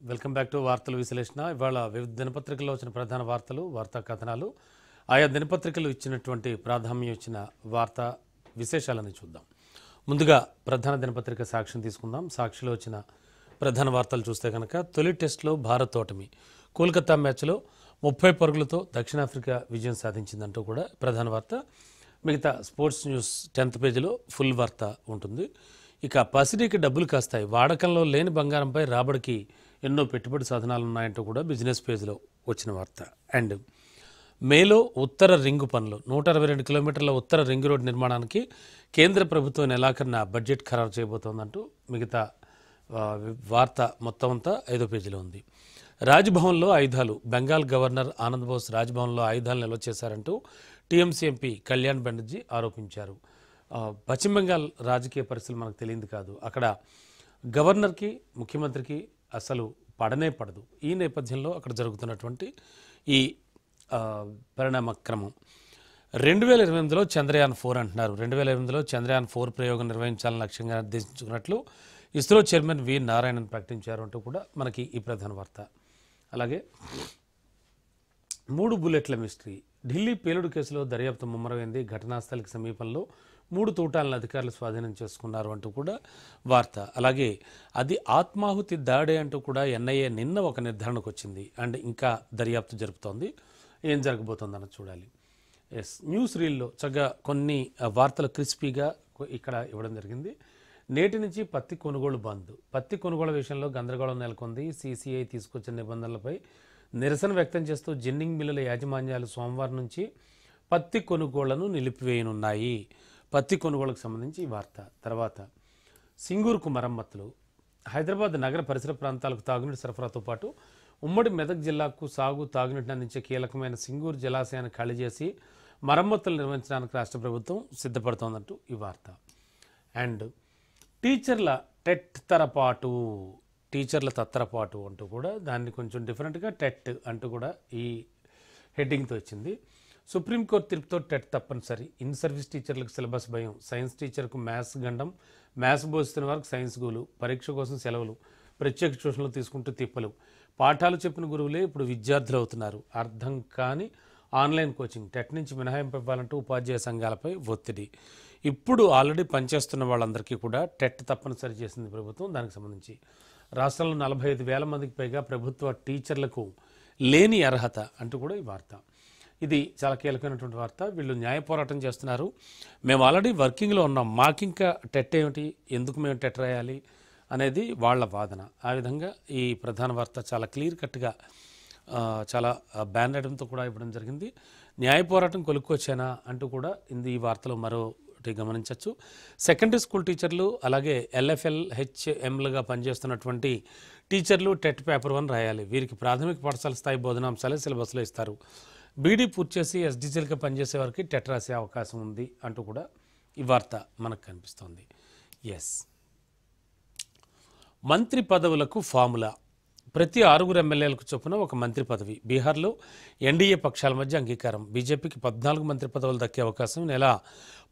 Welcome back to వార్తల విశ్లేషణ. ఇవాళ వివిధ దినపత్రికల్లో వచ్చిన ప్రధాన వార్తలు, వార్తా కథనాలు, ఆయా దినపత్రికలు ఇచ్చినటువంటి ప్రాధాన్యం ఇచ్చిన వార్తా విశేషాలను చూద్దాం. ముందుగా ప్రధాన దినపత్రిక సాక్షిని తీసుకుందాం. సాక్షిలో వచ్చిన ప్రధాన వార్తలు చూస్తే కనుక తొలి టెస్టులో భారత్ ఓటమి, కోల్కతా మ్యాచ్లో 30 పరుగులతో దక్షిణాఫ్రికా విజయం సాధించిందంటూ కూడా ప్రధాన వార్త. మిగతా స్పోర్ట్స్ న్యూస్ 10th పేజీలో ఫుల్ వార్త ఉంటుంది. ఇక పసిడికి డబ్బులు కాస్తాయి, వాడకంలో లేని బంగారంపై రాబడికి ఎన్నో పెట్టుబడి సాధనాలు ఉన్నాయంటూ కూడా బిజినెస్ పేజ్లో వచ్చిన వార్త. అండ్ మేలో ఉత్తర రింగు పనులు 162 కిలోమీటర్ల ఉత్తర రింగ్ రోడ్ నిర్మాణానికి కేంద్ర ప్రభుత్వం నెలాఖరున బడ్జెట్ ఖరారు చేయబోతోందంటూ మిగతా వార్త మొత్తం అంతా 5వ పేజీలో ఉంది. రాజ్భవన్లో ఆయుధాలు, బెంగాల్ గవర్నర్ ఆనంద్ బోస్ రాజ్భవన్లో ఆయుధాలు నిల్వ చేశారంటూ టీఎంసీ ఎంపీ కళ్యాణ్ బెనర్జీ ఆరోపించారు. పశ్చిమ బెంగాల్ రాజకీయ పరిస్థితులు మనకు తెలియదు కాదు. అక్కడ గవర్నర్కి ముఖ్యమంత్రికి అసలు పడనే పడదు. ఈ నేపథ్యంలో అక్కడ జరుగుతున్నటువంటి ఈ పరిణామ క్రమం 2028లో చంద్రయాన్ 4 అంటున్నారు. 2028లో చంద్రయాన్ 4 ప్రయోగం నిర్వహించాలని లక్ష్యంగా నిర్దేశించుకున్నట్లు ఇస్రో చైర్మన్ వి నారాయణన్ ప్రకటించారు అంటూ కూడా మనకి ఈ ప్రధాన వార్త. అలాగే 3 బుల్లెట్ల మిస్టరీ, ఢిల్లీ పేలుడు కేసులో దర్యాప్తు ముమ్మరమైంది. ఘటనాస్థలికి సమీపంలో 3 తూటాలను అధికారులు స్వాధీనం చేసుకున్నారు అంటూ కూడా వార్త. అలాగే అది ఆత్మాహుతి దాడే అంటూ కూడా ఎన్ఐఏ నిన్న ఒక నిర్ధారణకు వచ్చింది. అండ్ ఇంకా దర్యాప్తు జరుపుతోంది. ఏం జరగబోతోందన్నది చూడాలి. ఎస్, న్యూస్ రీల్లో చక్కగా కొన్ని వార్తలు క్రిస్పీగా ఇక్కడ ఇవ్వడం జరిగింది. నేటి నుంచి పత్తి కొనుగోలు బంద్. పత్తి కొనుగోలు విషయంలో గందరగోళం నెలకొంది. సిసిఐ తీసుకొచ్చిన నిబంధనలపై నిరసన వ్యక్తం చేస్తూ జిన్నింగ్ మిల్లుల యాజమాన్యాలు సోమవారం నుంచి పత్తి కొనుగోళ్లను నిలిపివేయనున్నాయి. పత్తి కొనుగోలుకు సంబంధించి ఈ వార్త. తర్వాత సింగూరుకు మరమ్మతులు, హైదరాబాద్ నగర పరిసర ప్రాంతాలకు తాగునీటి సరఫరాతో పాటు ఉమ్మడి మెదక్ జిల్లాకు సాగు తాగునీటిని అందించే కీలకమైన సింగూరు జలాశయాన్ని ఖాళీ చేసి మరమ్మతులు నిర్వహించడానికి రాష్ట్ర ప్రభుత్వం సిద్ధపడుతోందంటూ ఈ వార్త. అండ్ టీచర్ల తత్తరపాటు అంటూ కూడా దాన్ని కొంచెం డిఫరెంట్గా టెట్ అంటూ కూడా ఈ హెడ్డింగ్తో వచ్చింది. సుప్రీంకోర్టు తీర్పుతో టెట్ తప్పనిసరి, ఇన్ సర్వీస్ టీచర్లకు సిలబస్ భయం, సైన్స్ టీచర్కు మ్యాథ్స్ గండం, మ్యాథ్స్ బోధిస్తున్న వారికి సైన్స్ గోలు, పరీక్ష కోసం సెలవులు, ప్రత్యేక ట్యూషన్లు తీసుకుంటూ తిప్పలు, పాఠాలు చెప్పిన గురువులే ఇప్పుడు విద్యార్థులు అవుతున్నారు, అర్థం కాని ఆన్లైన్ కోచింగ్, టెట్ నుంచి మినహాయింపు ఇవ్వాలంటూ ఉపాధ్యాయ సంఘాలపై ఒత్తిడి. ఇప్పుడు ఆల్రెడీ పనిచేస్తున్న వాళ్ళందరికీ కూడా టెట్ తప్పనిసరి చేసింది ప్రభుత్వం. దానికి సంబంధించి రాష్ట్రంలో 45,000 మందికి పైగా ప్రభుత్వ టీచర్లకు లేని అర్హత అంటూ కూడా ఈ వార్త. ఇది చాలా కీలకమైనటువంటి వార్త. వీళ్ళు న్యాయ పోరాటం చేస్తున్నారు. మేము ఆల్రెడీ వర్కింగ్లో ఉన్నాం, మాకింకా టెట్ ఏమిటి, ఎందుకు మేము టెట్ రాయాలి అనేది వాళ్ళ వాదన. ఆ విధంగా ఈ ప్రధాన వార్త చాలా క్లియర్ కట్గా చాలా బ్యాన్ రైడంతో కూడా ఇవ్వడం జరిగింది. న్యాయ పోరాటం కొలుక్కొచ్చానా అంటూ కూడా ఈ వార్తలో మరోటి గమనించవచ్చు. సెకండరీ స్కూల్ టీచర్లు అలాగే LFL HMలుగా పనిచేస్తున్నటువంటి టీచర్లు టెట్ పేపర్ 1 రాయాలి. వీరికి ప్రాథమిక పాఠశాల స్థాయి బోధనాంశాలే సిలబస్లో ఇస్తారు. బీడీ పూర్తి చేసి SDCలుగా పనిచేసే వారికి టెట్ రాసే అవకాశం ఉంది అంటూ కూడా ఈ వార్త మనకు కనిపిస్తోంది. ఎస్, మంత్రి పదవులకు ఫార్ములా, ప్రతి 6 ఎమ్మెల్యేలకు చొప్పున ఒక మంత్రి పదవి. బీహార్లో ఎన్డీఏ పక్షాల మధ్య అంగీకారం. బీజేపీకి 14 మంత్రి పదవులు దక్కే అవకాశం. నెల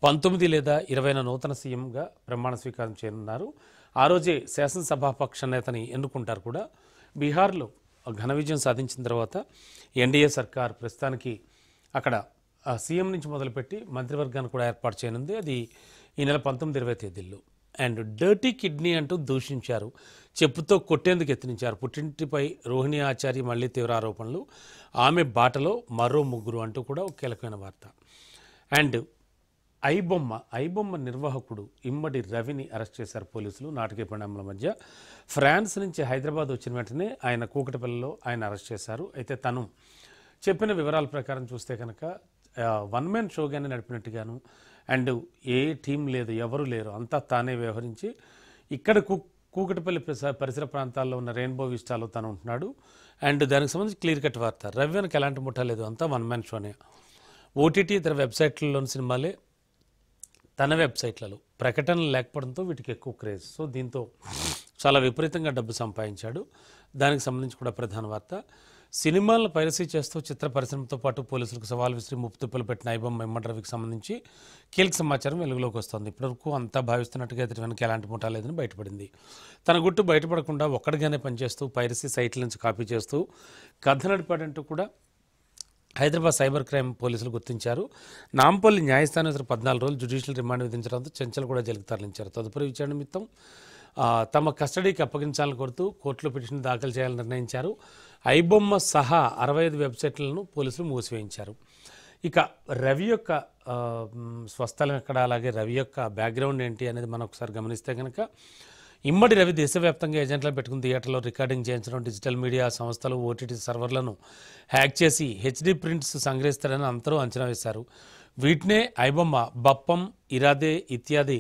19 లేదా 20న నూతన సీఎంగా ప్రమాణ స్వీకారం చేయనున్నారు. ఆ రోజే శాసనసభాపక్ష నేతని ఎన్నుకుంటారు కూడా. బీహార్లో ఘన విజయం సాధించిన తర్వాత ఎన్డీఏ సర్కార్ ప్రస్తుతానికి అక్కడ సీఎం నుంచి మొదలుపెట్టి మంత్రివర్గాన్ని కూడా ఏర్పాటు చేయనుంది. అది ఈ నెల 19-20 తేదీల్లో. అండ్ డర్టీ కిడ్నీ అంటూ దూషించారు, చెప్పుతో కొట్టేందుకు యత్నించారు. పుట్టింటిపై రోహిణి ఆచార్య మళ్లీ తీవ్ర ఆరోపణలు, ఆమె బాటలో మరో 3 అంటూ కూడా ఒక కీలకమైన వార్త. అండ్ ఐబొమ్మ నిర్వాహకుడు ఇమ్మడి రవిని అరెస్ట్ చేశారు పోలీసులు. నాటకీయ పరిణామాల మధ్య ఫ్రాన్స్ నుంచి హైదరాబాద్ వచ్చిన వెంటనే ఆయన కూకటపల్లిలో ఆయన అరెస్ట్ చేశారు. అయితే తను చెప్పిన వివరాల ప్రకారం చూస్తే కనుక 1 మ్యాన్ షోగానే నడిపినట్టుగాను, అండ్ ఏ టీం లేదు, ఎవరు లేరు, అంతా తానే వ్యవహరించి ఇక్కడ కూకటపల్లి పరిసర ప్రాంతాల్లో ఉన్న రెయిన్బో విస్టాలో తను ఉంటున్నాడు. అండ్ దానికి సంబంధించి క్లియర్ కట్ వార్త. రవి వెనక ఎలాంటి ముఠా లేదు, అంతా 1 మ్యాన్ షోనే. OTT ఇతర వెబ్సైట్లలోని సినిమాలే తన వెబ్సైట్లలో ప్రకటనలు లేకపోవడంతో వీటికి ఎక్కువ క్రేజ్. సో దీంతో చాలా విపరీతంగా డబ్బు సంపాదించాడు. దానికి సంబంధించి కూడా ప్రధాన వార్త. సినిమాలను పైరసీ చేస్తూ చిత్ర పరిశ్రమతో పాటు పోలీసులకు సవాల్ విసిరి ముప్పు తిప్పలు పెట్టిన ఐబొమ్మ వెంకట రవికి సంబంధించి కీలక సమాచారం వెలుగులోకి వస్తోంది. ఇప్పటివరకు అంతా భావిస్తున్నట్టుగా ఇతని వెనక ఎలాంటి ముఠా లేదని బయటపడింది. తన గుట్టు బయటపడకుండా ఒక్కడిగానే పనిచేస్తూ పైరసీ సైట్ల నుంచి కాపీ చేస్తూ కథ నడిపాడంటూ కూడా హైదరాబాద్ సైబర్ క్రైమ్ పోలీసులు గుర్తించారు. నాంపల్లి న్యాయస్థానం ఇతర 14 రోజులు జ్యుడిషియల్ రిమాండ్ విధించడంతో చెంచల్ కూడా జైలుకు తరలించారు. తదుపరి విచారణ నిమిత్తం తమ కస్టడీకి అప్పగించాలని కోరుతూ కోర్టులో పిటిషన్ దాఖలు చేయాలని నిర్ణయించారు. ఐబొమ్మ సహా 65 వెబ్సైట్లను పోలీసులు మూసివేయించారు. ఇక రవి యొక్క స్వస్థలం ఎక్కడ, అలాగే రవి యొక్క బ్యాక్గ్రౌండ్ ఏంటి అనేది మనం ఒకసారి గమనిస్తే కనుక ఇమ్మడి రవి దేశవ్యాప్తంగా ఏజెంట్లను పెట్టుకుని థియేటర్లో రికార్డింగ్ చేయించడం, డిజిటల్ మీడియా సంస్థలు ఓటీటీ సర్వర్లను హ్యాక్ చేసి హెచ్డి ప్రింట్స్ సంగ్రహిస్తారని అందరూ అంచనా వేశారు. వీటినే ఐబొమ్మ, బప్పం, ఇరాదే ఇత్యాది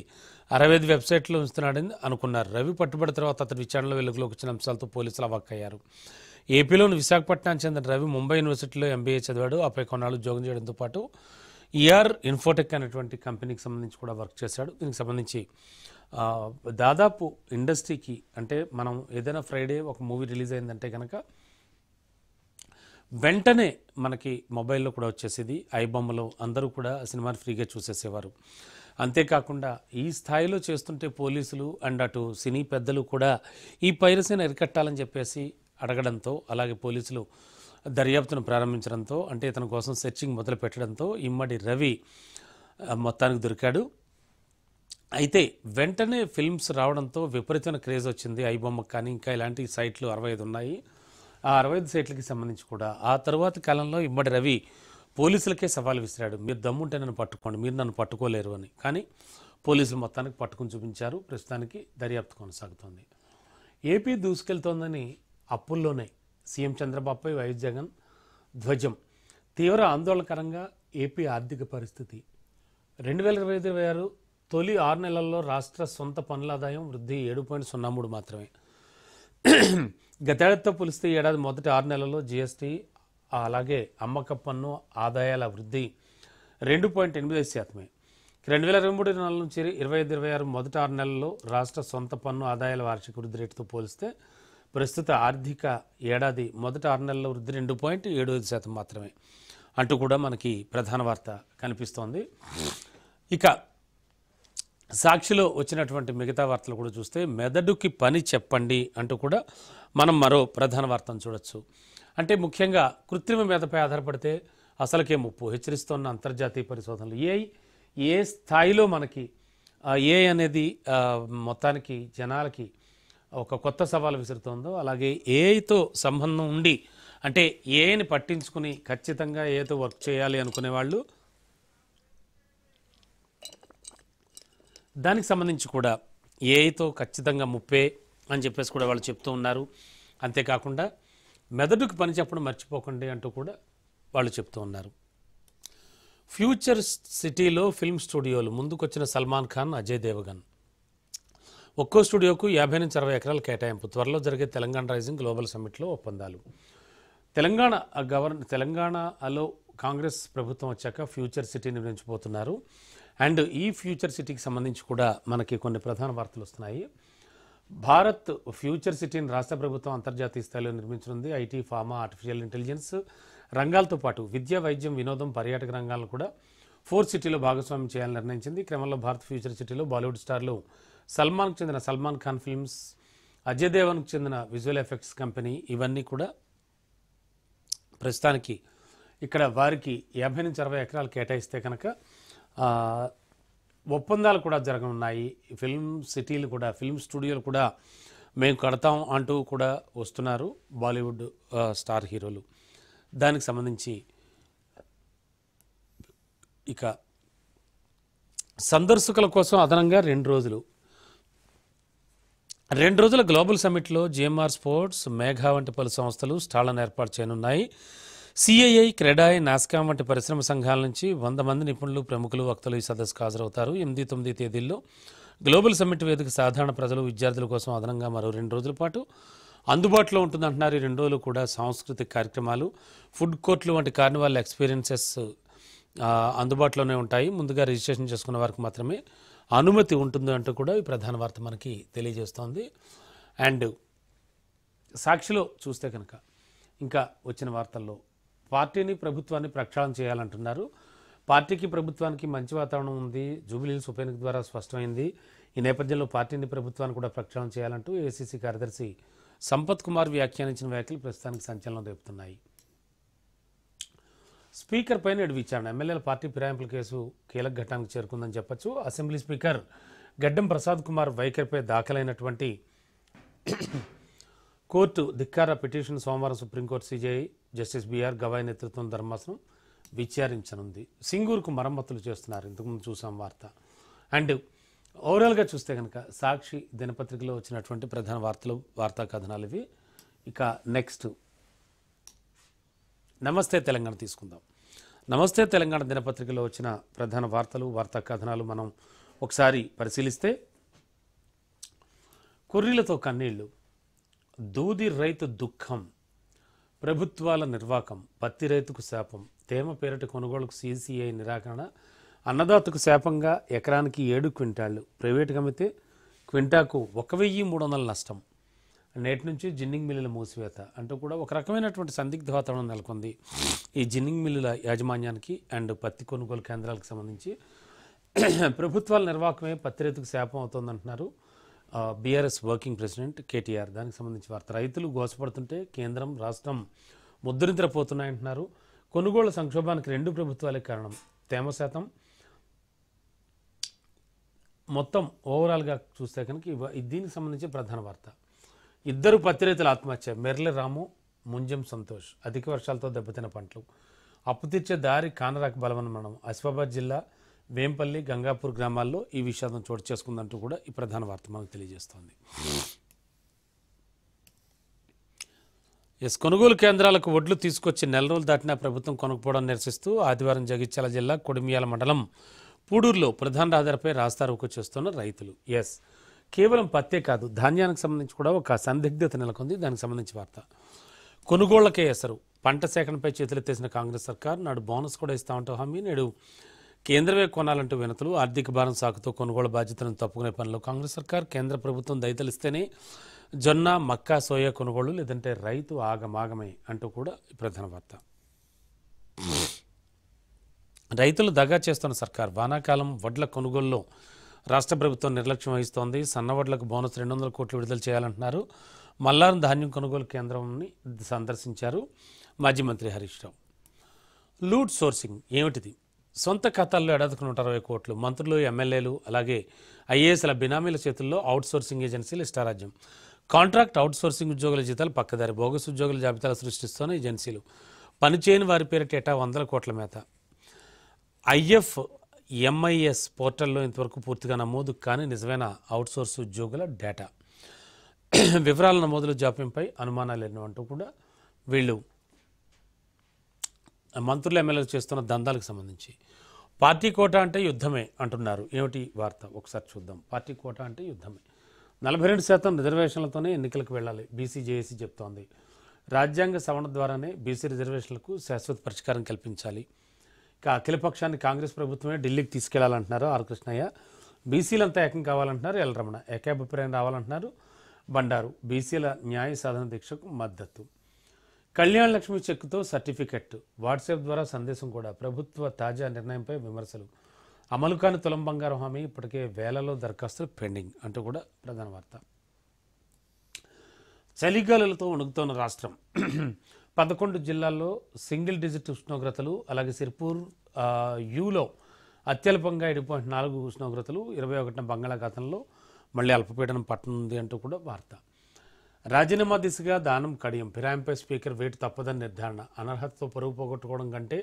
65 వెబ్సైట్లో ఉంచుతున్నాడని అనుకున్నారు. రవి పట్టుబడి తర్వాత అతని విచారణలో వెలుగులోకి వచ్చిన అంశాలతో పోలీసులు అవాక్కయ్యారు. ఏపీలోని విశాఖపట్నానికి చెందిన రవి ముంబై యూనివర్సిటీలో ఎంబీఏ చదివాడు. ఆపై కొన్నాళ్ళు ఉద్యోగం చేయడంతో పాటు ఈఆర్ ఇన్ఫోటెక్ అనేటువంటి కంపెనీకి సంబంధించి కూడా వర్క్ చేశాడు. దీనికి సంబంధించి దాదాపు ఇండస్ట్రీకి అంటే మనం ఏదైనా ఫ్రైడే ఒక మూవీ రిలీజ్ అయిందంటే కనుక వెంటనే మనకి మొబైల్లో కూడా వచ్చేసేది. ఐబొమ్మలో అందరూ కూడా సినిమాని ఫ్రీగా చూసేసేవారు. అంతేకాకుండా ఈ స్థాయిలో చేస్తుంటే పోలీసులు అండ్ అటు సినీ పెద్దలు కూడా ఈ పైరసీని అరికట్టాలని చెప్పేసి అడగడంతో, అలాగే పోలీసులు దర్యాప్తును ప్రారంభించడంతో, అంటే ఇతని కోసం సెర్చింగ్ మొదలు పెట్టడంతో ఇమ్మడి రవి మొత్తానికి దొరికాడు. అయితే వెంటనే ఫిల్మ్స్ రావడంతో విపరీతమైన క్రేజ్ వచ్చింది ఐబొమ్మకు. కానీ ఇంకా ఇలాంటి సైట్లు 65 ఉన్నాయి. ఆ 65 సైట్లకి సంబంధించి కూడా ఆ తరువాతి కాలంలో ఇమ్మడి రవి పోలీసులకే సవాల్ విసిరాడు. మీరు దమ్ముంటే నన్ను పట్టుకోండి, మీరు నన్ను పట్టుకోలేరు అని. కానీ పోలీసులు మొత్తానికి పట్టుకుని చూపించారు. ప్రస్తుతానికి దర్యాప్తు కొనసాగుతోంది. ఏపీ దూసుకెళ్తోందని అప్పుల్లోనే సీఎం చంద్రబాబుపై వైఎస్ జగన్ ధ్వజం. తీవ్ర ఆందోళనకరంగా ఏపీ ఆర్థిక పరిస్థితి. 2025-26 తొలి 6 నెలల్లో రాష్ట్ర సొంత పన్నుల ఆదాయం వృద్ధి 7.03 మాత్రమే. గతేడాదితో పోలిస్తే ఏడాది మొదటి 6 నెలల్లో జీఎస్టీ అలాగే అమ్మక పన్ను ఆదాయాల వృద్ధి 2.85%. 2023 నుంచి 25-26 మొదటి 6 నెలల్లో రాష్ట్ర సొంత పన్ను ఆదాయాల వార్షిక వృద్ధి రేటుతో పోలిస్తే ప్రస్తుత ఆర్థిక ఏడాది మొదటి 6 నెలల వృద్ధి 2.75% మాత్రమే అంటూ కూడా మనకి ప్రధాన వార్త కనిపిస్తోంది. ఇక సాక్షిలో వచ్చినటువంటి మిగతా వార్తలు కూడా చూస్తే మెదడుకి పని చెప్పండి అంటూ కూడా మనం మరో ప్రధాన వార్తను చూడొచ్చు. అంటే ముఖ్యంగా కృత్రిమ మేధపై ఆధారపడితే అసలుకే ముప్పు హెచ్చరిస్తున్న అంతర్జాతీయ పరిశోధనలు. ఏ స్థాయిలో మనకి ఏ అనేది మొత్తానికి జనాలకి ఒక కొత్త సవాలు విసురుతోందో, అలాగే ఏఐతో సంబంధం ఉండి అంటే ఏఐని పట్టించుకుని ఖచ్చితంగా ఏఐతో వర్క్ చేయాలి అనుకునే వాళ్ళు దానికి సంబంధించి కూడా ఏఐతో ఖచ్చితంగా ముప్పే అని చెప్పేసి కూడా వాళ్ళు చెప్తూ ఉన్నారు. అంతేకాకుండా మెదడుకు పని చెప్పడం మర్చిపోకండి అంటూ కూడా వాళ్ళు చెప్తూ ఉన్నారు. ఫ్యూచర్ సిటీలో ఫిల్మ్ స్టూడియోలు ముందుకొచ్చిన సల్మాన్ ఖాన్, అజయ్ దేవగన్. ఒక్కో స్టూడియోకు 50 నుంచి 60 ఎకరాల కేటాయింపు. త్వరలో జరిగే తెలంగాణ రైజింగ్ గ్లోబల్ సమ్మిట్లో ఒప్పందాలు. తెలంగాణలో కాంగ్రెస్ ప్రభుత్వం వచ్చాక ఫ్యూచర్ సిటీ నిర్మించబోతున్నారు. అండ్ ఈ ఫ్యూచర్ సిటీకి సంబంధించి కూడా మనకి కొన్ని ప్రధాన వార్తలు వస్తున్నాయి. భారత్ ఫ్యూచర్ సిటీని రాష్ట్ర ప్రభుత్వం అంతర్జాతీయ స్థాయిలో నిర్మించనుంది. ఐటీ, ఫార్మా, ఆర్టిఫిషియల్ ఇంటెలిజెన్స్ రంగాలతో పాటు విద్య, వైద్యం, వినోదం, పర్యాటక రంగాలను కూడా 4 సిటీలో భాగస్వామ్యం చేయాలని నిర్ణయించింది. ఈ క్రమంలో భారత్ ఫ్యూచర్ సిటీలో బాలీవుడ్ స్టార్లు సల్మాన్కు చెందిన సల్మాన్ ఖాన్ ఫిల్మ్స్, అజయ్ దేవన్కు చెందిన విజువల్ ఎఫెక్ట్స్ కంపెనీ ఇవన్నీ కూడా ప్రస్తుతానికి ఇక్కడ వారికి 50 నుంచి 60 ఎకరాలు కేటాయిస్తే కనుక ఒప్పందాలు కూడా జరగనున్నాయి. ఫిల్మ్ సిటీలు కూడా, ఫిల్మ్ స్టూడియోలు కూడా మేము కడతాం అంటూ కూడా వస్తున్నారు బాలీవుడ్ స్టార్ హీరోలు. దానికి సంబంధించి ఇక సందర్శకుల కోసం అదనంగా 2 రోజుల గ్లోబల్ సమ్మిట్లో జిఎంఆర్ స్పోర్ట్స్, మేఘా వంటి పలు సంస్థలు స్టాళ్లను ఏర్పాటు చేయనున్నాయి. సిఐఐ, క్రెడాయ్, నాస్కామ్ వంటి పరిశ్రమ సంఘాల నుంచి 100 మంది నిపుణులు, ప్రముఖులు, వక్తలు ఈ సదస్సుకు హాజరవుతారు. 8-9 తేదీల్లో గ్లోబల్ సమ్మిట్ వేదిక సాధారణ ప్రజలు, విద్యార్థుల కోసం అదనంగా మరో 2 రోజుల పాటు అందుబాటులో ఉంటుందంటున్నారు. ఈ 2 రోజులు కూడా సాంస్కృతిక కార్యక్రమాలు, ఫుడ్ కోర్టులు వంటి కార్నివాల్ ఎక్స్పీరియన్సెస్ అందుబాటులోనే ఉంటాయి. ముందుగా రిజిస్ట్రేషన్ చేసుకున్న వారికి మాత్రమే అనుమతి ఉంటుంది అంటూ కూడా ఈ ప్రధాన వార్త మనకి తెలియజేస్తోంది. అండ్ సాక్షిలో చూస్తే కనుక ఇంకా వచ్చిన వార్తల్లో పార్టీని ప్రభుత్వాన్ని ప్రక్షాళన చేయాలంటున్నారు. పార్టీకి ప్రభుత్వానికి మంచి వాతావరణం ఉంది. జూబిలీహిల్స్ ఉప ఎన్నిక ద్వారా స్పష్టమైంది. ఈ నేపథ్యంలో పార్టీని ప్రభుత్వాన్ని కూడా ప్రక్షాళన చేయాలంటూ ఏఐసీసీ కార్యదర్శి సంపత్ కుమార్ వ్యాఖ్యానించిన వ్యాఖ్యలు ప్రస్తుతానికి సంచలనం రేపుతున్నాయి. స్పీకర్ పై నేడు విచారణ. ఎమ్మెల్యేల పార్టీ ఫిరాయింపుల కేసు కీలక ఘట్టానికి చేరుకుందని చెప్పొచ్చు. అసెంబ్లీ స్పీకర్ గడ్డం ప్రసాద్ కుమార్ వైఖరిపై దాఖలైనటువంటి కోర్టు ధిక్కార పిటిషన్ సోమవారం supreme court CJI justice BR Gavai నేతృత్వం ధర్మాసనం విచారించనుంది. సింగూరుకు మరమ్మతులు చేస్తున్నారు. ఇంతకుముందు చూసాం వార్త. అండ్ ఓవరాల్గా చూస్తే కనుక సాక్షి దినపత్రికలో వచ్చినటువంటి ప్రధాన వార్తా కథనాలు ఇవి. ఇక నెక్స్ట్ నమస్తే తెలంగాణ తీసుకుందాం. నమస్తే తెలంగాణ దినపత్రికలో వచ్చిన ప్రధాన వార్తా కథనాలు మనం ఒకసారి పరిశీలిస్తే, కొర్రీలతో కన్నీళ్లు, దూది రైతు దుఃఖం, ప్రభుత్వాల నిర్వాకం, పత్తి రైతుకు శాపం, తేమ పేరిట కొనుగోలుకు సీసీఐ నిరాకరణ, అన్నదాతకు శాపంగా ఎకరానికి 7 క్వింటాళ్లు, ప్రైవేటుగా అమ్మితే క్వింటాకు 1300 నష్టం, నేటి నుంచి జిన్నింగ్ మిల్లుల మూసివేత అంటూ కూడా ఒక రకమైనటువంటి సందిగ్ధ వాతావరణం నెలకొంది ఈ జిన్నింగ్ మిల్లుల యాజమాన్యానికి అండ్ పత్తి కొనుగోలు కేంద్రాలకు సంబంధించి. ప్రభుత్వాల నిర్వాహకమే పత్తి రైతుకు శాపం అవుతోందంటున్నారు బీఆర్ఎస్ వర్కింగ్ ప్రెసిడెంట్ కేటీఆర్. దానికి సంబంధించి వార్త. రైతులు గోసపడుతుంటే కేంద్రం రాష్ట్రం ముద్రింద్రపోతున్నాయంటున్నారు. కొనుగోళ్ల సంక్షోభానికి 2 ప్రభుత్వాలే కారణం. తేమ శాతం మొత్తం ఓవరాల్గా చూస్తే కనుక దీనికి సంబంధించి ప్రధాన వార్త. 2 పత్తి రైతుల ఆత్మహత్య. మెర్లె రాము, ముంజం సంతోష్. అధిక వర్షాలతో దెబ్బతిన్న పంటలు, అప్పు తీర్చే దారి కానరాక బలవన్మరణం. ఆసిఫాబాద్ జిల్లా వేంపల్లి, గంగాపూర్ గ్రామాల్లో ఈ విషాదం చోటు చేసుకుందంటూ కూడా ఈ ప్రధాన వార్త మనకు తెలియజేస్తోంది. కొనుగోలు కేంద్రాలకు వడ్లు తీసుకొచ్చి నెల రోజులు దాటినా ప్రభుత్వం కొనుక్కోవడం నిరసిస్తూ ఆదివారం జగిత్యాల జిల్లా కొడిమియాల మండలం పూడూరులో ప్రధాన రహదారిపై రాస్తారోకో చేస్తున్న రైతులు. కేవలం పత్తే కాదు, ధాన్యానికి సంబంధించి కూడా ఒక సందిగ్ధత నెలకొంది. దానికి సంబంధించి వార్త. కొనుగోళ్లకే ఎసరు. పంట సేకరణపై చేతులెత్తేసిన కాంగ్రెస్ సర్కార్ నాడు బోనస్ కూడా ఇస్తామంటూ హామీ, నేడు కేంద్రమే కొనాలంటూ వినతులు. ఆర్థిక భారం సాకుతో కొనుగోలు బాధ్యతలను తప్పుకునే పనిలో కాంగ్రెస్ సర్కార్. కేంద్ర ప్రభుత్వం దయతలిస్తేనే జొన్న, మక్క, సోయా కొనుగోళ్లు, లేదంటే రైతు ఆగమాగమే అంటూ కూడా ఈ ప్రధాన వార్త. రైతులు దగా చేస్తున్న సర్కార్. వానాకాలం వడ్ల కొనుగోలులో రాష్ట్ర ప్రభుత్వం నిర్లక్ష్యం వహిస్తోంది. సన్నవడ్లకు బోనస్ 200 కోట్లు విడుదల చేయాలంటున్నారు. మల్లారం ధాన్యం కొనుగోలు కేంద్రాన్ని సందర్శించారు మాజీ మంత్రి హరీష్ రావు. లూట్ సోర్సింగ్ ఏమిటిది? సొంత ఖాతాల్లో ఏడాదికి 160 కోట్లు. మంత్రులు, ఎమ్మెల్యేలు, అలాగే ఐఏఎస్ల బినామీల చేతుల్లో అవుట్ సోర్సింగ్ ఏజెన్సీలు ఇష్టారాజ్యం. కాంట్రాక్ట్ అవుట్ సోర్సింగ్ ఉద్యోగుల జీతాలు పక్కదారి. బోగస్ ఉద్యోగుల జాబితాలు సృష్టిస్తున్న ఏజెన్సీలు. పనిచేయని వారి పేరిట ఏటా 100 కోట్ల మేత. IFMIS పోర్టల్లో ఇంతవరకు పూర్తిగా నమోదు కానీ నిజమైన అవుట్సోర్స్ ఉద్యోగుల డేటా. వివరాల నమోదుల జాప్యంపై అనుమానాలు ఎన్నో కూడా వీళ్ళు మంత్రులు, ఎమ్మెల్యేలు చేస్తున్న దందాలకు సంబంధించి. పార్టీ కోటా అంటే యుద్ధమే అంటున్నారు. ఏమిటి వార్త ఒకసారి చూద్దాం. పార్టీ కోటా అంటే యుద్ధమే. 42% రిజర్వేషన్లతోనే ఎన్నికలకు వెళ్ళాలి బీసీ జేఏసీ చెప్తోంది. రాజ్యాంగ సవరణ ద్వారానే బీసీ రిజర్వేషన్లకు శాశ్వత పరిష్కారం కల్పించాలి. ఇక అఖిలపక్షాన్ని కాంగ్రెస్ ప్రభుత్వమే ఢిల్లీకి తీసుకెళ్లాలంటున్నారు ఆర్ కృష్ణయ్య. బీసీలంతా ఏకం కావాలంటున్నారు ఎల్ రమణ. ఏకాభిప్రాయం రావాలంటున్నారు బండారు. బీసీల న్యాయ సాధన దీక్షకు మద్దతు. కళ్యాణ్ లక్ష్మి చెక్కుతో సర్టిఫికెట్. వాట్సాప్ ద్వారా సందేశం కూడా. ప్రభుత్వ తాజా నిర్ణయంపై విమర్శలు. అమలు కాని తులం బంగారం హామీ. ఇప్పటికే వేలలో దరఖాస్తులు పెండింగ్ అంటూ కూడా ప్రధాన వార్త. చలిగాలులతో వణుకుతోన్న రాష్ట్రం. 11 జిల్లాల్లో సింగిల్ డిజిట్ ఉష్ణోగ్రతలు. అలాగే సిర్పూర్ యూలో అత్యల్పంగా 7.4 ఉష్ణోగ్రతలు. 21న బంగాళాఖాతంలో మళ్ళీ అల్పపీడనం పట్టనుంది అంటూ కూడా వార్త. రాజీనామా దిశగా దానం కడియం. ఫిరాయింపై స్పీకర్ వేటు తప్పదని నిర్ధారణ. అనర్హతతో పరువు పోగొట్టుకోవడం కంటే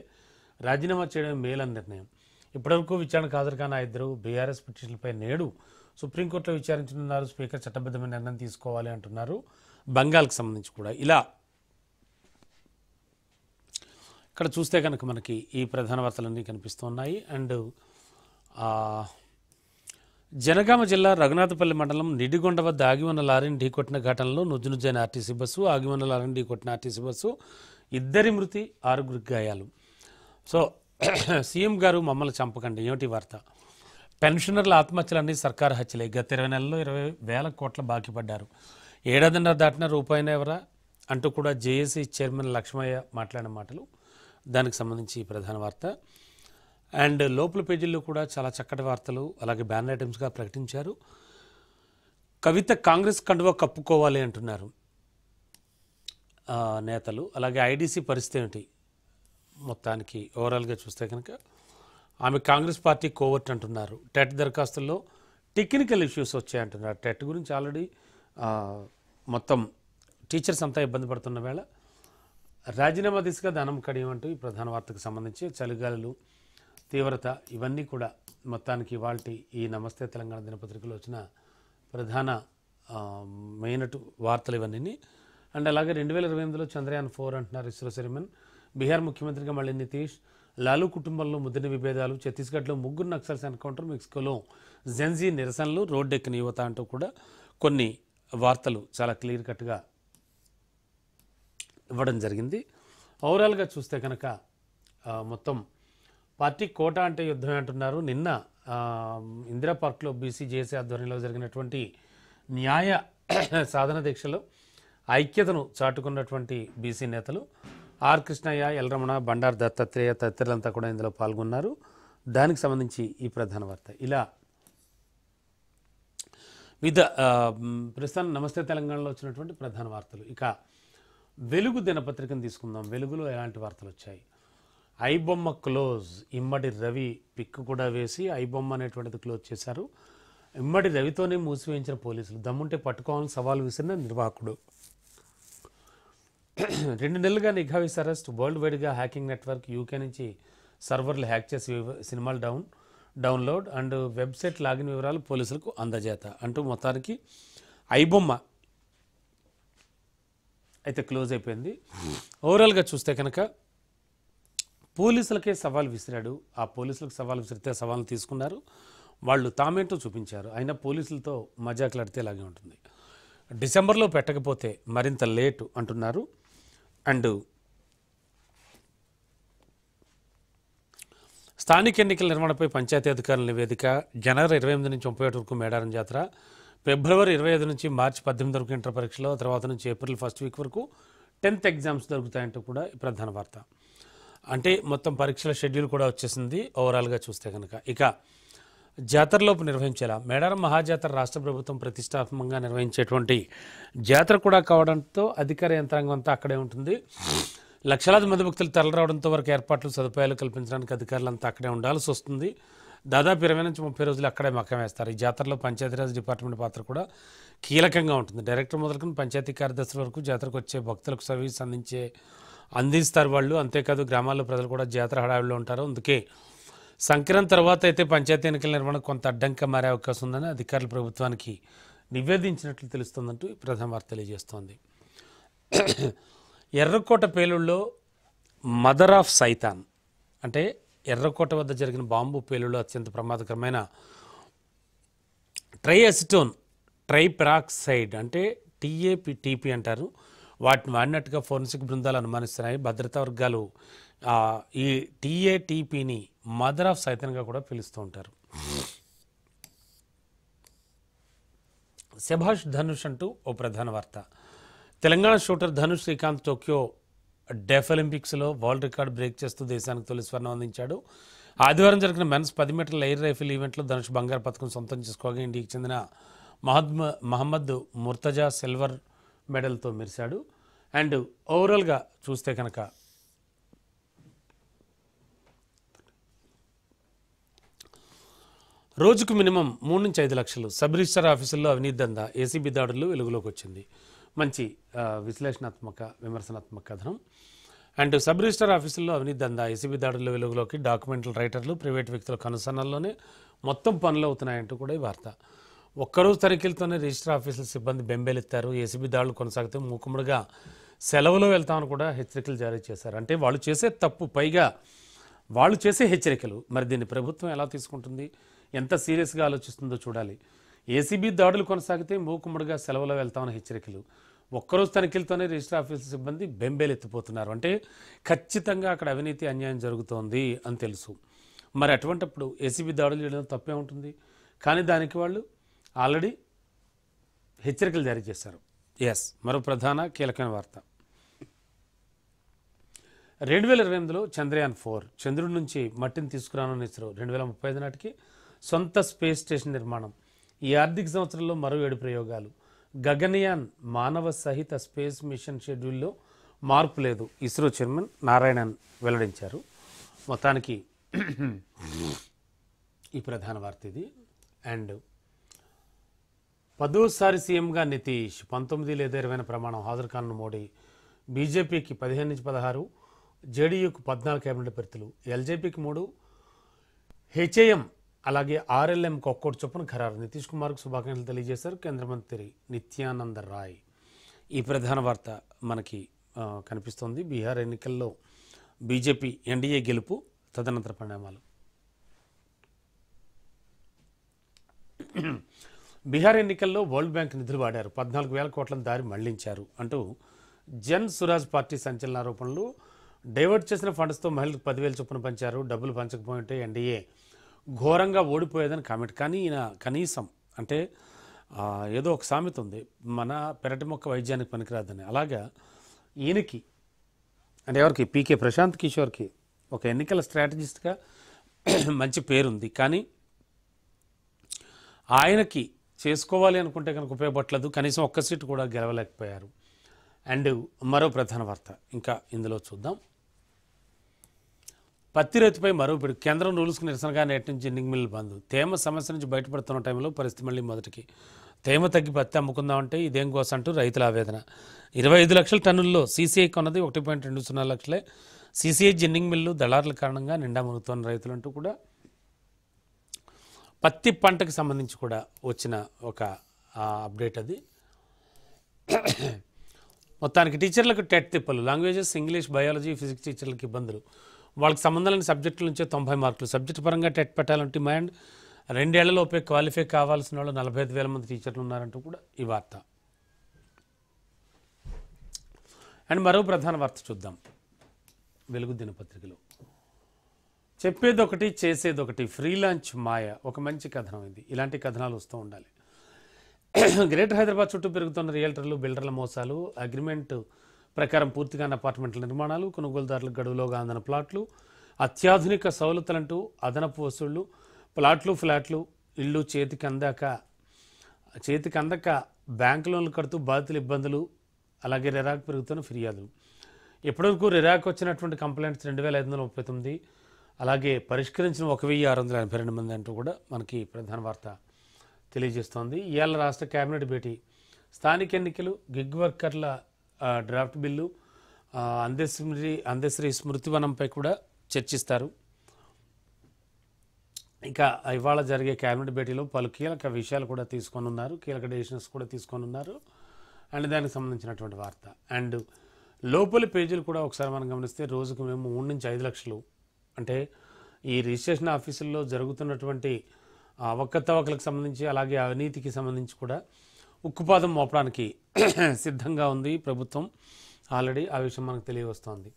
రాజీనామా చేయడం మేలని నిర్ణయం. ఇప్పటివరకు విచారణకు హాజరు కాని 2 బీఆర్ఎస్ పిటిషన్లపై నేడు సుప్రీంకోర్టులో విచారించనున్నారు. స్పీకర్ చట్టబద్ధమైన నిర్ణయం తీసుకోవాలి అంటున్నారు. బంగాల్కి సంబంధించి కూడా ఇలా ఇక్కడ చూస్తే కనుక మనకి ఈ ప్రధాన వార్తలన్నీ కనిపిస్తున్నాయి. అండ్ జనగామ జిల్లా రఘునాథపల్లి మండలం నిడిగొండ వద్ద ఆగి ఉన్న లారీని ఢీకొట్టిన ఘటనలో నుజ్జునుజ్జైన ఆర్టీసీ బస్సు. ఆగి ఉన్న లారీని ఢీకొట్టిన ఆర్టీసీ బస్సు. 2 మృతి, 6 గాయాలు. సో సీఎం గారు మమ్మల్ని చంపకండి. ఏమిటి వార్త? పెన్షనర్ల ఆత్మహత్యలన్నీ సర్కారు హత్యలే. గత 20 నెలల్లో 20,000 కోట్ల బాకీ పడ్డారు. 7.5 దాటిన రూపాయినా ఎవరా అంటూ కూడా జేఏసీ చైర్మన్ లక్ష్మయ్య మాట్లాడిన మాటలు, దానికి సంబంధించి ప్రధాన వార్త. అండ్ లోపల పేజీల్లో కూడా చాలా చక్కటి వార్తలు అలాగే బ్యానర్ ఐటమ్స్గా ప్రకటించారు. కవిత కాంగ్రెస్ కండువా కప్పుకోవాలి అంటున్నారు నేతలు. అలాగే ఐడీసీ పరిస్థితి ఏమిటి మొత్తానికి ఓవరాల్గా చూస్తే కనుక ఆమె కాంగ్రెస్ పార్టీ కోవర్ట్ అంటున్నారు. టెట్ దరఖాస్తుల్లో టెక్నికల్ ఇష్యూస్ వచ్చాయంటున్నారు. టెట్ గురించి ఆల్రెడీ మొత్తం టీచర్స్ అంతా ఇబ్బంది పడుతున్న వేళ రాజీనామా దిశగా ధనం కడియం అంటూ ఈ ప్రధాన వార్తకు సంబంధించి చలిగాలులు తీవ్రత ఇవన్నీ కూడా మొత్తానికి ఇవాల్టి ఈ నమస్తే తెలంగాణ దినపత్రికలో వచ్చిన ప్రధాన మెయిన్ వార్తలు ఇవన్నీ. అండ్ అలాగే 2028లో చంద్రయాన్ 4 అంటున్నారు ఇస్రో చైర్మన్. బీహార్ ముఖ్యమంత్రిగా మళ్ళీ నితీష్. లాలూ కుటుంబంలో ముద్దిన విభేదాలు. ఛత్తీస్గఢ్లో 3 నక్సల్స్ ఎన్కౌంటర్. మెక్సికోలో జెన్జీ నిరసనలు. రోడ్డెక్కిన యువత అంటూ కూడా కొన్ని వార్తలు చాలా క్లియర్ కట్గా ఇవ్వడం జరిగింది. ఓవరాల్గా చూస్తే కనుక మొత్తం పార్టీ కోట అంటే యుద్ధమే అంటున్నారు. నిన్న ఇందిరా పార్క్లో బీసీ జేఏసీ ఆధ్వర్యంలో జరిగినటువంటి న్యాయ సాధన దీక్షలో ఐక్యతను చాటుకున్నటువంటి బీసీ నేతలు ఆర్ కృష్ణయ్య, ఎల్ రమణ, బండారు దత్తాత్రేయ తదితరులంతా కూడా ఇందులో పాల్గొన్నారు. దానికి సంబంధించి ఈ ప్రధాన వార్త. ఇలా ప్రస్తుతం నమస్తే తెలంగాణలో వచ్చినటువంటి ప్రధాన వార్తలు. ఇక వెలుగు దినపత్రికను తీసుకుందాం. వెలుగులో ఎలాంటి వార్తలు వచ్చాయి? ఐబొమ్మ క్లోజ్. ఇమ్మడి రవి పిక్ కూడా వేసి ఐబొమ్మ అనేటువంటిది క్లోజ్ చేశారు. ఇమ్మడి రవితోనే మూసివేయించిన పోలీసులు. దమ్ముంటే పట్టుకోవాలని సవాల్ విసిరిన నిర్వాహకుడు. 2 నెలలుగా నిఘా వేసి అరెస్ట్. వరల్డ్ వైడ్గా హ్యాకింగ్ నెట్వర్క్. యూకే నుంచి సర్వర్లు హ్యాక్ చేసి సినిమాలు డౌన్లోడ్ అండ్ వెబ్సైట్ లాగిన్ వివరాలు పోలీసులకు అందజేత అంటూ మొత్తానికి ఐబొమ్మ అయితే క్లోజ్ అయిపోయింది. ఓవరాల్గా చూస్తే కనుక పోలీసులకే సవాల్ విసిరాడు. ఆ పోలీసులకు సవాల్ విసిరితే సవాల్ని తీసుకున్నారు. వాళ్ళు తామేంటో చూపించారు. అయినా పోలీసులతో మజాకులాడితే ఇలాగే ఉంటుంది. డిసెంబర్లో పెట్టకపోతే మరింత లేటు అంటున్నారు. అండ్ స్థానిక ఎన్నికల నిర్వహణపై పంచాయతీ అధికారుల నివేదిక. జనవరి 28 నుంచి 31 వరకు మేడారం జాతర. ఫిబ్రవరి 25 నుంచి మార్చి 18 వరకు ఇంటర్ పరీక్షలు. తర్వాత నుంచి ఏప్రిల్ ఫస్ట్ వీక్ వరకు 10th ఎగ్జామ్స్ జరుగుతాయంటూ కూడా ప్రధాన వార్త. అంటే మొత్తం పరీక్షల షెడ్యూల్ కూడా వచ్చేసింది ఓవరాల్గా చూస్తే కనుక. ఇక జాతరలోపు నిర్వహించేలా మేడారం మహాజాతర రాష్ట్ర ప్రభుత్వం ప్రతిష్టాత్మకంగా నిర్వహించేటువంటి జాతర కూడా కావడంతో అధికార యంత్రాంగం అంతా అక్కడే ఉంటుంది. లక్షలాది మంది భక్తులు తరలిరావడంతో వరకు ఏర్పాట్లు సదుపాయాలు కల్పించడానికి అధికారులంతా అక్కడే ఉండాల్సి వస్తుంది. దాదాపు 20 నుంచి 30 రోజులు అక్కడే మకం వేస్తారు. ఈ జాతరలో పంచాయతీరాజ్ డిపార్ట్మెంట్ పాత్ర కూడా కీలకంగా ఉంటుంది. డైరెక్టర్ మొదలుకొని పంచాయతీ కార్యదర్శుల వరకు జాతరకు వచ్చే భక్తులకు సర్వీస్ అందిస్తారు వాళ్ళు. అంతేకాదు గ్రామాల్లో ప్రజలు కూడా జాతర హడావిడిలో ఉంటారు. అందుకే సంక్రాంతి తర్వాత అయితే పంచాయతీ ఎన్నికల నిర్వహణ కొంత అడ్డంగా మారే అవకాశం ఉందని అధికారులు ప్రభుత్వానికి నివేదించినట్లు తెలుస్తుందంటూ ప్రధాన వార్త తెలియజేస్తోంది. ఎర్రకోట పేలుళ్ళలో మదర్ ఆఫ్ సైతాన్ అంటే ఎర్రకోట వద్ద జరిగిన బాంబు పేలుళ్ళలో అత్యంత ప్రమాదకరమైన ట్రైఅసిటోన్ ట్రైపెరాక్సైడ్ అంటే టీపీ అంటారు. వాటిని వాడినట్టుగా ఫోరెన్సిక్ బృందాలు అనుమానిస్తున్నాయి. భద్రతా వర్గాలు ఈ టీపీని మదర్ ఆఫ్ సైతాన్గా కూడా పిలుస్తూ ఉంటారు. శభాష్ ధనుష్ అంటూ ఓ ప్రధాన వార్త. తెలంగాణ షూటర్ ధనుష్ శ్రీకాంత్ టోక్యో డెఫ్లింపిక్స్లో వరల్డ్ రికార్డు బ్రేక్ చేస్తూ దేశానికి తొలి స్వర్ణం అందించాడు. ఆదివారం జరిగిన మెన్స్ 10 మీటర్ల ఎయిర్ రైఫిల్ ఈవెంట్లో ధనుష్ బంగారు పథకం సొంతం చేసుకోగా ఇండియాకి చెందిన మహమ్మద్ ముర్తజా సిల్వర్ మెడల్తో మెరిశాడు. అండ్ ఓవరాల్గా చూస్తే కనుక రోజుకు మినిమం 3 నుంచి 5 లక్షలు సబ్ రిజిస్టర్ ఆఫీసుల్లో అవినీతి దందా. ఏసీబీ దాడులు వెలుగులోకి వచ్చింది. మంచి విశ్లేషణాత్మక విమర్శనాత్మక కథనం. అండ్ సబ్ రిజిస్టర్ ఆఫీసుల్లో అవినీతి దందా. ఏసీబీ దాడుల్లో వెలుగులోకి. డాక్యుమెంటల్ రైటర్లు ప్రైవేట్ వ్యక్తుల కనుసన్నల్లోనే మొత్తం పనులు అవుతున్నాయంటూ కూడా ఈ వార్త. ఒక్కరోజు తనిఖీలతోనే రిజిస్టర్ ఆఫీసుల సిబ్బంది బెంబేలెత్తారు. ఏసీబీ దాడులు కొనసాగితే మూకుమ్మడిగా సెలవులో వెళ్తామని కూడా హెచ్చరికలు జారీ చేశారు. అంటే వాళ్ళు చేసే తప్పు పైగా వాళ్ళు చేసే హెచ్చరికలు. మరి దీన్ని ప్రభుత్వం ఎలా తీసుకుంటుంది, ఎంత సీరియస్గా ఆలోచిస్తుందో చూడాలి. ఏసీబీ దాడులు కొనసాగితే మూకుమ్మడిగా సెలవులో వెళ్తామని హెచ్చరికలు. ఒక్కరోజు తనిఖీలతోనే రిజిస్టర్ ఆఫీసుల సిబ్బంది బెంబేలెత్తిపోతున్నారు. అంటే ఖచ్చితంగా అక్కడ అవినీతి అన్యాయం జరుగుతోంది అని తెలుసు. మరి అటువంటిప్పుడు ఏసీబీ దాడులు చేయడం తప్పే ఉంటుంది. కానీ దానికి వాళ్ళు ఆల్రెడీ హెచ్చరికలు జారీ చేశారు. మరో ప్రధాన కీలకమైన వార్త. 2028లో చంద్రయాన్-4 చంద్రుడి నుంచి మట్టిని తీసుకురానున్న ఇస్రో 2035 నాటికి సొంత స్పేస్ స్టేషన్ నిర్మాణం. ఈ ఆర్థిక సంవత్సరంలో మరో 7 ప్రయోగాలు. గగనయాన్ మానవ సహిత స్పేస్ మిషన్ షెడ్యూల్లో మార్పు లేదు. ఇస్రో చైర్మన్ నారాయణన్ వెల్లడించారు. మొత్తానికి ఈ ప్రధాన వార్త ఇది. అండ్ 10వ సీఎంగా నితీష్ 19 లేదా 20 ప్రమాణం హాజరు కానున్న మోడీ. బీజేపీకి 15 నుంచి 16, జేడీయూకు 14 కేబినెట్ భర్తీలు, ఎల్జేపీకి 3, హెచ్ఏఎం అలాగే ఆర్ఎల్ఎంకు ఒక్కోటి చొప్పున ఖరారు. నితీష్ కుమార్కు శుభాకాంక్షలు తెలియజేశారు కేంద్ర మంత్రి నిత్యానంద రాయ్. ఈ ప్రధాన వార్త మనకి కనిపిస్తోంది. బీహార్ ఎన్నికల్లో బీజేపీ ఎన్డీఏ గెలుపు, తదనంతర పరిణామాలు. బీహార్ ఎన్నికల్లో వరల్డ్ బ్యాంక్ నిధులు వాడారు, 14,000 కోట్లను దారి మళ్లించారు అంటూ జన్ సురాజ్ పార్టీ సంచలన ఆరోపణలు. డైవర్ట్ చేసిన ఫండ్స్తో మహిళలకు 10,000 చొప్పున పంచారు, డబ్బులు పంచకపోయింటే ఎన్డీఏ ఘోరంగా ఓడిపోయేదని కామెంట్. కానీ ఈయన కనీసం అంటే ఏదో ఒక సామెత ఉంది, మన పెరటి మొక్క వైద్యానికి పనికిరాదని. అలాగా ఈయనకి అంటే ఎవరికి పీకే ప్రశాంత్ కిషోర్కి ఒక ఎన్నికల స్ట్రాటజిస్ట్గా మంచి పేరుంది. కానీ ఆయనకి చేసుకోవాలి అనుకుంటే కనుక ఉపయోగపడలేదు. కనీసం ఒక్క సీటు కూడా గెలవలేకపోయారు. అండ్ మరో ప్రధాన వార్త ఇంకా ఇందులో చూద్దాం. పత్తి రైతుపై మరో పిడుగు. కేంద్రం రూల్స్కి నిరసనగా నేటి నుంచి జిన్నింగ్ మిల్లు బంద్. తేమ సమస్య నుంచి బయటపడుతున్న టైంలో పరిస్థితి మళ్ళీ మొదటికి. తేమ తగ్గి పత్తి అమ్ముకుందామంటే ఇదేం కోసం అంటూ రైతుల ఆవేదన. 25 లక్షల టన్నుల్లో సీసీఐ కొన్నది 1.20 లక్షలే. సీసీఐ జిన్నింగ్ మిల్లు దళారుల కారణంగా నిండా మునుగుతున్న రైతులంటూ కూడా పత్తి పంటకు సంబంధించి కూడా వచ్చిన ఒక అప్డేట్ అది. మొత్తానికి టీచర్లకు టెట్ తిప్పలు. లాంగ్వేజెస్, ఇంగ్లీష్, బయాలజీ, ఫిజిక్స్ టీచర్లకు ఇబ్బందులు. వాళ్ళకి సంబంధం లేని సబ్జెక్టుల నుంచే 90 మార్కులు. సబ్జెక్టు పరంగా టెట్ పెట్టాలంటే డిమాండ్. 2 ఏళ్లలోపే క్వాలిఫై కావాల్సిన వాళ్ళు 45,000 మంది టీచర్లు ఉన్నారంటూ కూడా ఈ వార్త. అండ్ మరో ప్రధాన వార్త చూద్దాం వెలుగు దినపత్రికలో. చెప్పేదొకటి చేసేదొకటి, ఫ్రీలాన్స్ మాయ. ఒక మంచి కథనం ఇది. ఇలాంటి కథనాలు వస్తూ ఉండాలి. గ్రేటర్ హైదరాబాద్ చుట్టూ పెరుగుతున్న రియల్టర్లు, బిల్డర్ల మోసాలు, అగ్రిమెంట్ ప్రకారం పూర్తిగా అపార్ట్మెంట్ల నిర్మాణాలు, కొనుగోలుదారులకు గడువులోగా అందిన ప్లాట్లు, అత్యాధునిక సౌలతులంటూ అదనపు వసూళ్లు, ప్లాట్లు, ఫ్లాట్లు, ఇళ్ళు చేతికి అందక బ్యాంకు లోన్లు కడుతూ బాధితుల ఇబ్బందులు, అలాగే రెరాకు పెరుగుతున్న ఫిర్యాదులు. ఇప్పటివరకు రెరాకు వచ్చినటువంటి కంప్లైంట్స్ 2,539, అలాగే పరిష్కరించిన 1,682 మంది అంటూ కూడా మనకి ప్రధాన వార్త తెలియజేస్తోంది. ఇవాళ రాష్ట్ర కేబినెట్ భేటీ, స్థానిక ఎన్నికలు, గిగ్ వర్కర్ల డ్రాఫ్ట్ బిల్లు, అందశ్రీ స్మృతివనంపై కూడా చర్చిస్తారు. ఇక ఇవాళ జరిగే కేబినెట్ భేటీలో పలు కీలక విషయాలు కూడా తీసుకొని ఉన్నారు, కీలక డెసిషన్స్ కూడా తీసుకొని ఉన్నారు. అండ్ దానికి సంబంధించినటువంటి వార్త. అండ్ లోపలి పేజీలు కూడా ఒకసారి మనం గమనిస్తే రోజుకు మేము 3 నుంచి 5 లక్షలు అంటే ఈ రిజిస్ట్రేషన్ ఆఫీసుల్లో జరుగుతున్నటువంటి అవకతవకలకు సంబంధించి, అలాగే అవినీతికి సంబంధించి కూడా ఉక్కుపాదం మోపడానికి సిద్ధంగా ఉంది ప్రభుత్వం. ఆల్రెడీ ఆ విషయం మనకు తెలియవస్తోంది.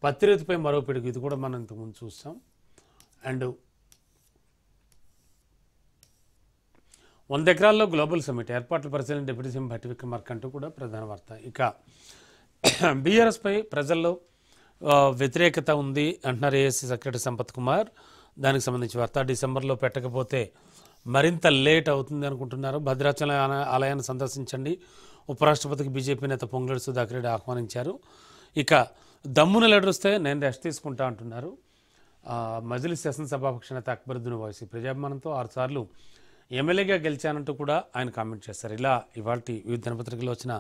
పత్తి రైతుపై మరో పిడుగు, ఇది కూడా మనం ఇంతకుముందు చూస్తాం. అండ్ 100 ఎకరాల్లో గ్లోబల్ సమ్మిట్ ఏర్పాట్ల పరిశీలన డిప్యూటీ సీఎం భట్టి విక్రమార్క అంటూ కూడా ప్రధాన వార్త. ఇక బీఆర్ఎస్పై ప్రజల్లో వ్యతిరేకత ఉంది అంటున్నారు ఏఎస్సీ సెక్రటరీ సంపత్ కుమార్. దానికి సంబంధించి వార్త. డిసెంబర్లో పెట్టకపోతే మరింత లేట్ అవుతుంది అనుకుంటున్నారు. భద్రాచలం ఆలయాన్ని సందర్శించండి, ఉపరాష్ట్రపతికి బీజేపీ నేత పొంగులేటి సుధాకర్ రెడ్డి ఆహ్వానించారు. ఇక దమ్మున లెటర్ వస్తే నేను రెస్ట్ తీసుకుంటా అంటున్నారు. మజ్లిస్ శాసనసభాపక్ష నేత అక్బరుద్దీన్ ఓవైసీ ప్రజాభిమానంతో 6 సార్లు ఎమ్మెల్యేగా గెలిచానంటూ కూడా ఆయన కామెంట్ చేశారు. ఇలా ఇవాళ వివిధ దినపత్రికల్లో వచ్చిన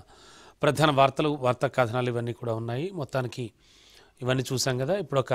ప్రధాన వార్తలు, వార్తా కథనాలు ఇవన్నీ కూడా ఉన్నాయి. మొత్తానికి ఇవన్నీ చూసాం కదా. ఇప్పుడు ఒక